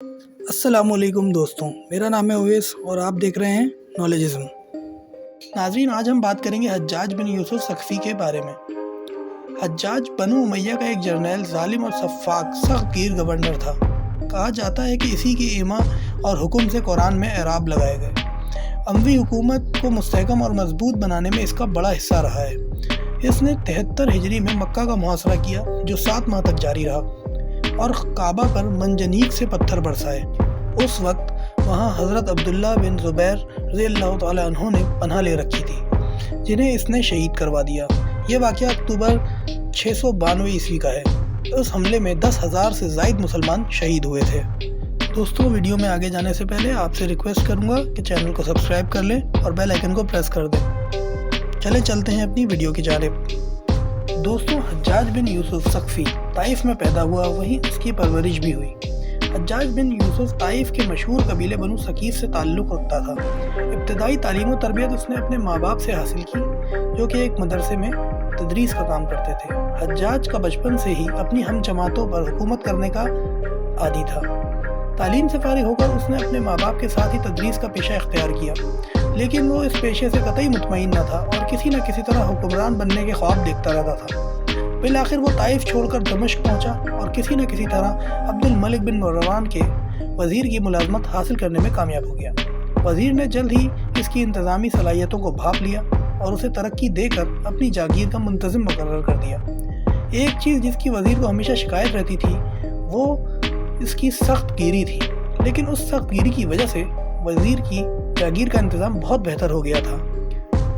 السلام علیکم دوستوں، میرا نام ہے اویس اور آپ دیکھ رہے ہیں نالجزم۔ ناظرین، آج ہم بات کریں گے حجاج بن یوسف ثقفی کے بارے میں۔ حجاج بنو امیہ کا ایک جرنیل، ظالم اور سفاک، سخت گیر گورنر تھا۔ کہا جاتا ہے کہ اسی کی ایما اور حکم سے قرآن میں اعراب لگائے گئے۔ اموی حکومت کو مستحکم اور مضبوط بنانے میں اس کا بڑا حصہ رہا ہے۔ اس نے 73 ہجری میں مکہ کا محاصرہ کیا جو 7 ماہ تک جاری رہا اور کعبہ پر منجنیق سے پتھر برسائے۔ اس وقت وہاں حضرت عبداللہ بن زبیر رضی اللہ تعالیٰ عنہ نے پناہ لے رکھی تھی، جنہیں اس نے شہید کروا دیا۔ یہ واقعہ اکتوبر 692 عیسوی کا ہے۔ اس حملے میں 10,000 سے زائد مسلمان شہید ہوئے تھے۔ دوستوں، ویڈیو میں آگے جانے سے پہلے آپ سے ریکویسٹ کروں گا کہ چینل کو سبسکرائب کر لیں اور بیل آئیکن کو پریس کر دیں۔ چلتے ہیں اپنی ویڈیو کی جانب۔ دوستوں، حجاج بن یوسف ثقفی طائف میں پیدا ہوا، وہیں اس کی پرورش بھی ہوئی۔ حجاج بن یوسف طائف کے مشہور قبیلے بنو ثقیف سے تعلق رکھتا تھا۔ ابتدائی تعلیم و تربیت اس نے اپنے ماں باپ سے حاصل کی، جو کہ ایک مدرسے میں تدریس کا کام کرتے تھے۔ حجاج کا بچپن سے ہی اپنی ہم جماعتوں پر حکومت کرنے کا عادی تھا۔ تعلیم سے فارغ ہو کر اس نے اپنے ماں باپ کے ساتھ ہی تدریس کا پیشہ اختیار کیا، لیکن وہ اس پیشے سے قطعی مطمئن نہ تھا اور کسی نہ کسی طرح حکمران بننے کے خواب دیکھتا رہتا تھا۔ بالآخر وہ طائف چھوڑ کر دمشق پہنچا اور کسی نہ کسی طرح عبد الملک بن مروان کے وزیر کی ملازمت حاصل کرنے میں کامیاب ہو گیا۔ وزیر نے جلد ہی اس کی انتظامی صلاحیتوں کو بھاپ لیا اور اسے ترقی دے کر اپنی جاگیر کا منتظم مقرر کر دیا۔ ایک چیز جس کی وزیر کو ہمیشہ شکایت رہتی تھی وہ اس کی سخت گیری تھی، لیکن اس سخت گیری کی وجہ سے وزیر کی جاگیر کا انتظام بہت بہتر ہو گیا تھا۔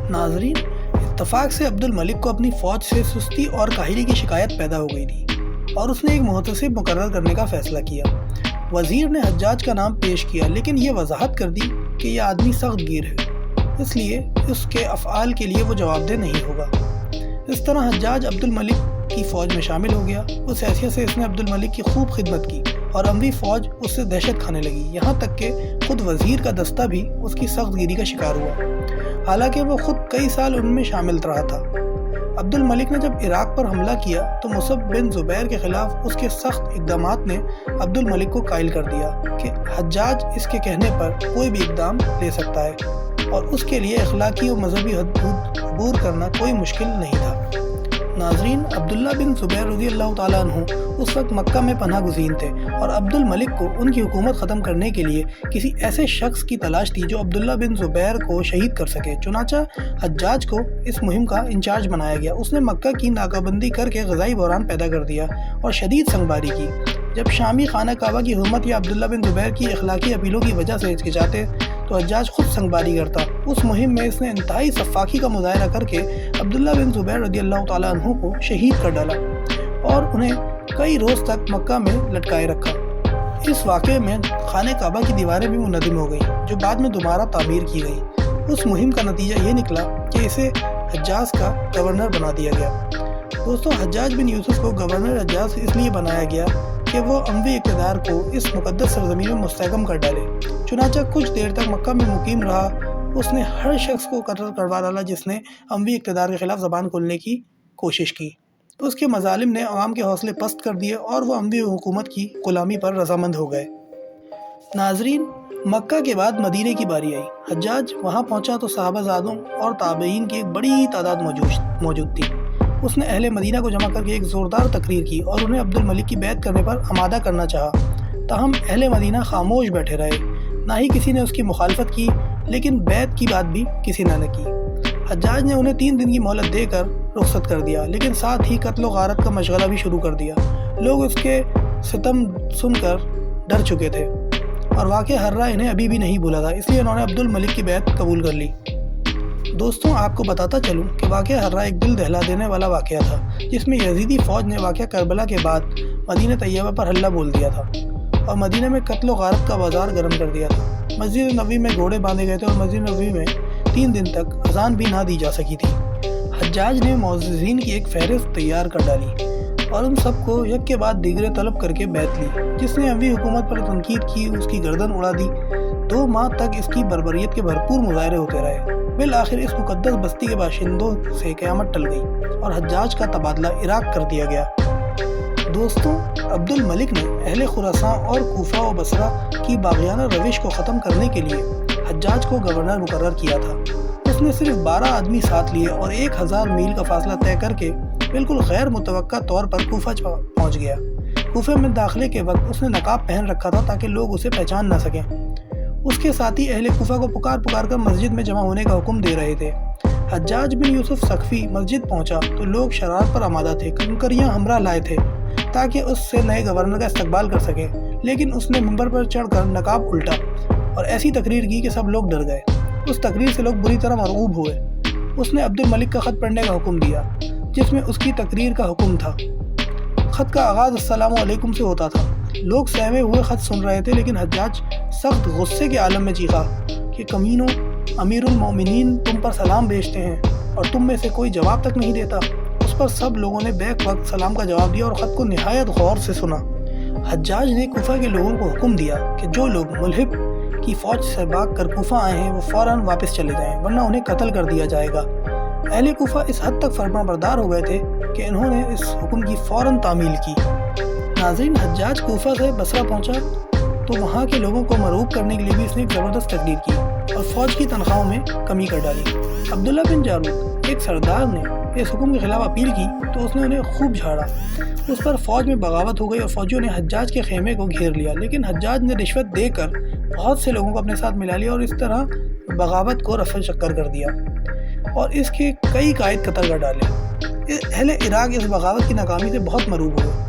ناظرین، اتفاق سے عبد الملک کو اپنی فوج سے سستی اور کاہلی کی شکایت پیدا ہو گئی تھی اور اس نے ایک محتسب مقرر کرنے کا فیصلہ کیا۔ وزیر نے حجاج کا نام پیش کیا، لیکن یہ وضاحت کر دی کہ یہ آدمی سخت گیر ہے، اس لیے اس کے افعال کے لیے وہ جواب دہ نہیں ہوگا۔ اس طرح حجاج عبد الملک کی فوج میں شامل ہو گیا۔ اس حیثیت سے اس نے عبد الملک کی خوب خدمت کی اور اموی فوج اس سے دہشت کھانے لگی، یہاں تک کہ خود وزیر کا دستہ بھی اس کی سخت گیری کا شکار ہوا، حالانکہ وہ خود کئی سال ان میں شامل رہا تھا۔ عبد الملک نے جب عراق پر حملہ کیا تو مصعب بن زبیر کے خلاف اس کے سخت اقدامات نے عبد الملک کو قائل کر دیا کہ حجاج اس کے کہنے پر کوئی بھی اقدام لے سکتا ہے اور اس کے لیے اخلاقی و مذہبی حدود عبور کرنا کوئی مشکل نہیں تھا۔ ناظرین، عبداللہ بن زبیر رضی اللہ تعالیٰ عنہ اس وقت مکہ میں پناہ گزین تھے اور عبد الملک کو ان کی حکومت ختم کرنے کے لیے کسی ایسے شخص کی تلاش تھی جو عبداللہ بن زبیر کو شہید کر سکے۔ چنانچہ حجاج کو اس مہم کا انچارج بنایا گیا۔ اس نے مکہ کی ناکہ بندی کر کے غذائی بحران پیدا کر دیا اور شدید سنگباری کی۔ جب شامی خانہ کعبہ کی حرمت یا عبداللہ بن زبیر کی اخلاقی اپیلوں کی وجہ سے ہچکچاتے تو حجاج خود سنگباری کرتا۔ اس مہم میں اس نے انتہائی سفاکی کا مظاہرہ کر کے عبداللہ بن زبیر رضی اللہ تعالیٰ عنہ کو شہید کر ڈالا اور انہیں کئی روز تک مکہ میں لٹکائے رکھا۔ اس واقعے میں خانہ کعبہ کی دیواریں بھی منہدم ہو گئیں، جو بعد میں دوبارہ تعمیر کی گئی۔ اس مہم کا نتیجہ یہ نکلا کہ اسے حجاز کا گورنر بنا دیا گیا۔ دوستوں، حجاج بن یوسف کو گورنر حجاز اس لیے بنایا گیا کہ وہ اموی اقتدار کو اس مقدس سرزمین میں مستحکم کر ڈالے۔ چنانچہ کچھ دیر تک مکہ میں مقیم رہا۔ اس نے ہر شخص کو قتل کروا ڈالا جس نے اموی اقتدار کے خلاف زبان کھولنے کی کوشش کی۔ اس کے مظالم نے عوام کے حوصلے پست کر دیے اور وہ اموی حکومت کی غلامی پر رضامند ہو گئے۔ ناظرین، مکہ کے بعد مدینے کی باری آئی۔ حجاج وہاں پہنچا تو صحابہ زادوں اور تابعین کی ایک بڑی تعداد موجود تھی۔ اس نے اہل مدینہ کو جمع کر کے ایک زوردار تقریر کی اور انہیں عبد الملک کی بیعت کرنے پر آمادہ کرنا چاہا۔ تاہم اہل مدینہ خاموش بیٹھے رہے، نہ ہی کسی نے اس کی مخالفت کی، لیکن بیعت کی بات بھی کسی نے نہ کی۔ حجاج نے انہیں 3 دن کی مہلت دے کر رخصت کر دیا، لیکن ساتھ ہی قتل و غارت کا مشغلہ بھی شروع کر دیا۔ لوگ اس کے ستم سن کر ڈر چکے تھے اور واقعہ ہررا انہیں ابھی بھی نہیں بھولا تھا، اس لیے انہوں نے عبد الملک کی بیعت قبول کر لی۔ دوستوں، آپ کو بتاتا چلوں کہ واقعہ ہررا ایک دل دہلا دینے والا واقعہ تھا، جس میں یزیدی فوج نے واقعہ کربلا کے بعد مدینہ طیبہ پر حملہ بول دیا تھا اور مدینہ میں قتل و غارت کا بازار گرم کر دیا تھا۔ مسجد نبوی میں گھوڑے باندھے گئے تھے اور مسجد نبوی میں 3 دن تک اذان بھی نہ دی جا سکی تھی۔ حجاج نے معززین کی ایک فہرست تیار کر ڈالی اور ان سب کو یک کے بعد دیگرے طلب کر کے بیعت لی۔ جس نے اموی حکومت پر تنقید کی اس کی گردن اڑا دی۔ 2 ماہ تک اس کی بربریت کے بھرپور مظاہرے ہوتے رہے۔ بالآخر اس مقدس بستی کے باشندوں سے قیامت ٹل گئی اور حجاج کا تبادلہ عراق کر دیا گیا۔ دوستوں، عبد الملک نے اہل خراساں اور کوفہ و بصرہ کی باغیانہ روش کو ختم کرنے کے لیے حجاج کو گورنر مقرر کیا تھا۔ اس نے صرف 12 آدمی ساتھ لیے اور 1000 میل کا فاصلہ طے کر کے بالکل غیر متوقع طور پر کوفہ پہنچ گیا۔ کوفہ میں داخلے کے وقت اس نے نقاب پہن رکھا تھا تاکہ لوگ اسے پہچان نہ سکیں۔ اس کے ساتھی اہل کوفہ کو پکار کر مسجد میں جمع ہونے کا حکم دے رہے تھے۔ حجاج بن یوسف ثقفی مسجد پہنچا تو لوگ شرارت پر آمادہ تھے، کنکریاں ہمراہ لائے تھے تاکہ اس سے نئے گورنر کا استقبال کر سکیں، لیکن اس نے ممبر پر چڑھ کر نقاب الٹا اور ایسی تقریر کی کہ سب لوگ ڈر گئے۔ اس تقریر سے لوگ بری طرح مرعوب ہوئے۔ اس نے عبد الملک کا خط پڑھنے کا حکم دیا جس میں اس کی تقریر کا حکم تھا۔ خط کا آغاز السلام علیکم سے ہوتا تھا۔ لوگ سہمے ہوئے خط سن رہے تھے، لیکن حجاج سخت غصے کے عالم میں چیخا کہ کمینوں، امیر المومنین تم پر سلام بھیجتے ہیں اور تم میں سے کوئی جواب تک نہیں دیتا۔ اس پر سب لوگوں نے بیک وقت سلام کا جواب دیا اور خط کو نہایت غور سے سنا۔ حجاج نے کوفہ کے لوگوں کو حکم دیا کہ جو لوگ ملحق کی فوج سے بھاگ کر کوفہ آئے ہیں وہ فوراً واپس چلے جائیں، ورنہ انہیں قتل کر دیا جائے گا۔ اہل کوفہ اس حد تک فرما بردار ہو گئے تھے کہ انہوں نے اس حکم کی فوراً تعمیل کی۔ ناظرین، حجاج کوفہ سے بصرہ پہنچا تو وہاں کے لوگوں کو مرعوب کرنے کے لیے بھی اس نے ایک زبردست تقریر کی اور فوج کی تنخواہوں میں کمی کر ڈالی۔ عبداللہ بن جارود، ایک سردار نے اس حکم کے خلاف اپیل کی تو اس نے انہیں خوب جھاڑا۔ اس پر فوج میں بغاوت ہو گئی اور فوجیوں نے حجاج کے خیمے کو گھیر لیا، لیکن حجاج نے رشوت دے کر بہت سے لوگوں کو اپنے ساتھ ملا لیا اور اس طرح بغاوت کو رفع شکر کر دیا اور اس کے کئی قائد قتل کر ڈالے۔ اہل عراق اس بغاوت کی ناکامی سے بہت مرعوب ہوئے۔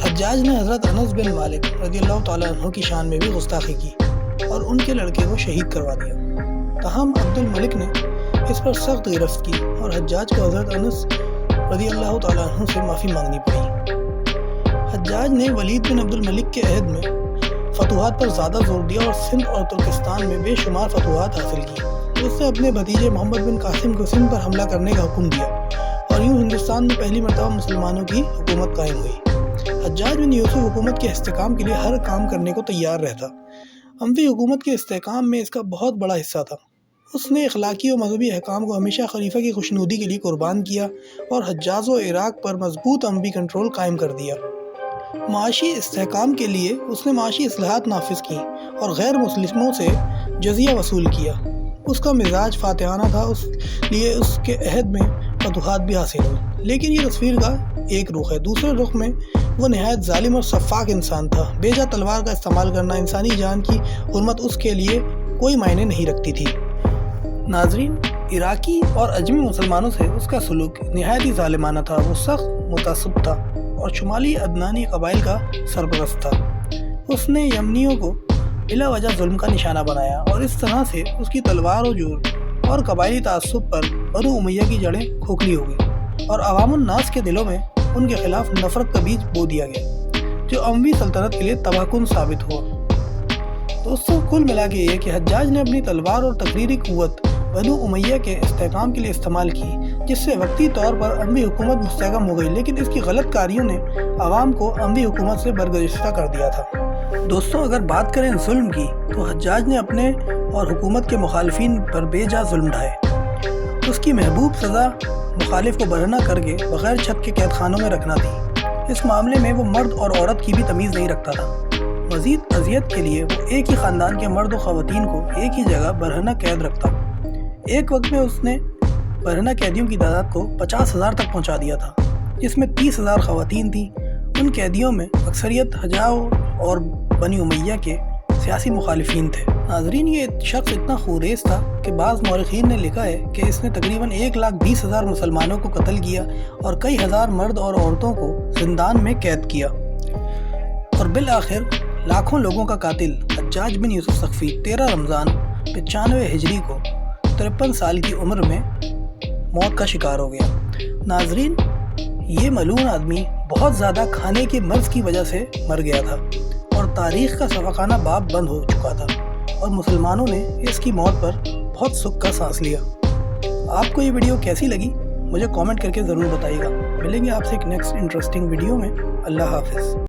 حجاج نے حضرت انس بن مالک رضی اللہ تعالیٰ عنہ کی شان میں بھی گستاخی کی اور ان کے لڑکے کو شہید کروا دیا۔ تاہم عبد الملک نے اس پر سخت گرفت کی اور حجاج کو حضرت انس رضی اللہ تعالیٰ عنہ سے معافی مانگنی پڑی۔ حجاج نے ولید بن عبد الملک کے عہد میں فتوحات پر زیادہ زور دیا اور سندھ اور ترکستان میں بے شمار فتوحات حاصل کی۔ اس نے اپنے بھتیجے محمد بن قاسم کو سندھ پر حملہ کرنے کا حکم دیا اور یوں ہندوستان میں پہلی مرتبہ مسلمانوں کی حکومت قائم ہوئی۔ حجاج بن یوسف حکومت کے استحکام کے لیے ہر کام کرنے کو تیار رہتا۔ اموی حکومت کے استحکام میں اس کا بہت بڑا حصہ تھا۔ اس نے اخلاقی و مذہبی احکام کو ہمیشہ خلیفہ کی خوشنودی کے لیے قربان کیا اور حجاز و عراق پر مضبوط اموی کنٹرول قائم کر دیا۔ معاشی استحکام کے لیے اس نے معاشی اصلاحات نافذ کی اور غیر مسلموں سے جزیہ وصول کیا۔ اس کا مزاج فاتحانہ تھا، اس لیے اس کے عہد میں فتوحات بھی حاصل ہوئی، لیکن یہ تصویر کا ایک رخ ہے۔ دوسرے رخ میں وہ نہایت ظالم اور سفاک انسان تھا۔ بیجا تلوار کا استعمال کرنا، انسانی جان کی حرمت اس کے لیے کوئی معنی نہیں رکھتی تھی۔ ناظرین، عراقی اور اجمی مسلمانوں سے اس کا سلوک نہایت ہی ظالمانہ تھا۔ وہ سخت متعصب تھا اور شمالی عدنانی قبائل کا سرپرست تھا۔ اس نے یمنیوں کو بلا وجہ ظلم کا نشانہ بنایا اور اس طرح سے اس کی تلوار و جور اور قبائلی تعصب پر بنو امیہ کی جڑیں کھوکھلی ہو گئی اور عوام الناس کے دلوں میں ان کے خلاف نفرت کا بیج بو دیا گیا، جو اموی سلطنت کے لیے تباہ کن ثابت ہوا۔ دوستوں، کل ملا کے یہ کہ حجاج نے اپنی تلوار اور تقریری قوت بنو امیہ کے استحکام کے لیے استعمال کی، جس سے وقتی طور پر اموی حکومت مستحکم ہو گئی، لیکن اس کی غلط کاریوں نے عوام کو اموی حکومت سے برگزیدہ کر دیا تھا۔ دوستوں، اگر بات کریں ظلم کی تو حجاج نے اپنے اور حکومت کے مخالفین پر بے جا ظلم ڈھائے۔ اس کی محبوب سزا مخالف کو برہنہ کر کے بغیر چھت کے قید خانوں میں رکھنا تھی۔ اس معاملے میں وہ مرد اور عورت کی بھی تمیز نہیں رکھتا تھا۔ مزید اذیت کے لیے وہ ایک ہی خاندان کے مرد و خواتین کو ایک ہی جگہ برہنہ قید رکھتا۔ ایک وقت میں اس نے برہنہ قیدیوں کی تعداد کو 50,000 تک پہنچا دیا تھا، جس میں 30,000 خواتین تھیں۔ ان قیدیوں میں اکثریت حجاج اور بنی امیہ کے سیاسی مخالفین تھے۔ ناظرین، یہ شخص اتنا خوریز تھا کہ بعض مورخین نے لکھا ہے کہ اس نے تقریباً 1,20,000 مسلمانوں کو قتل کیا اور کئی ہزار مرد اور عورتوں کو زندان میں قید کیا، اور بالآخر لاکھوں لوگوں کا قاتل حجاج بن یوسف ثقفی 13 رمضان 95 ہجری کو 53 سال کی عمر میں موت کا شکار ہو گیا۔ ناظرین، یہ ملعون آدمی بہت زیادہ کھانے کے مرض کی وجہ سے مر گیا تھا اور تاریخ کا سفاکانہ باب بند ہو چکا تھا، اور مسلمانوں نے اس کی موت پر بہت سکھ کا سانس لیا۔ آپ کو یہ ویڈیو کیسی لگی مجھے کامنٹ کر کے ضرور بتائیے گا۔ ملیں گے آپ سے ایک نیکسٹ انٹرسٹنگ ویڈیو میں۔ اللہ حافظ۔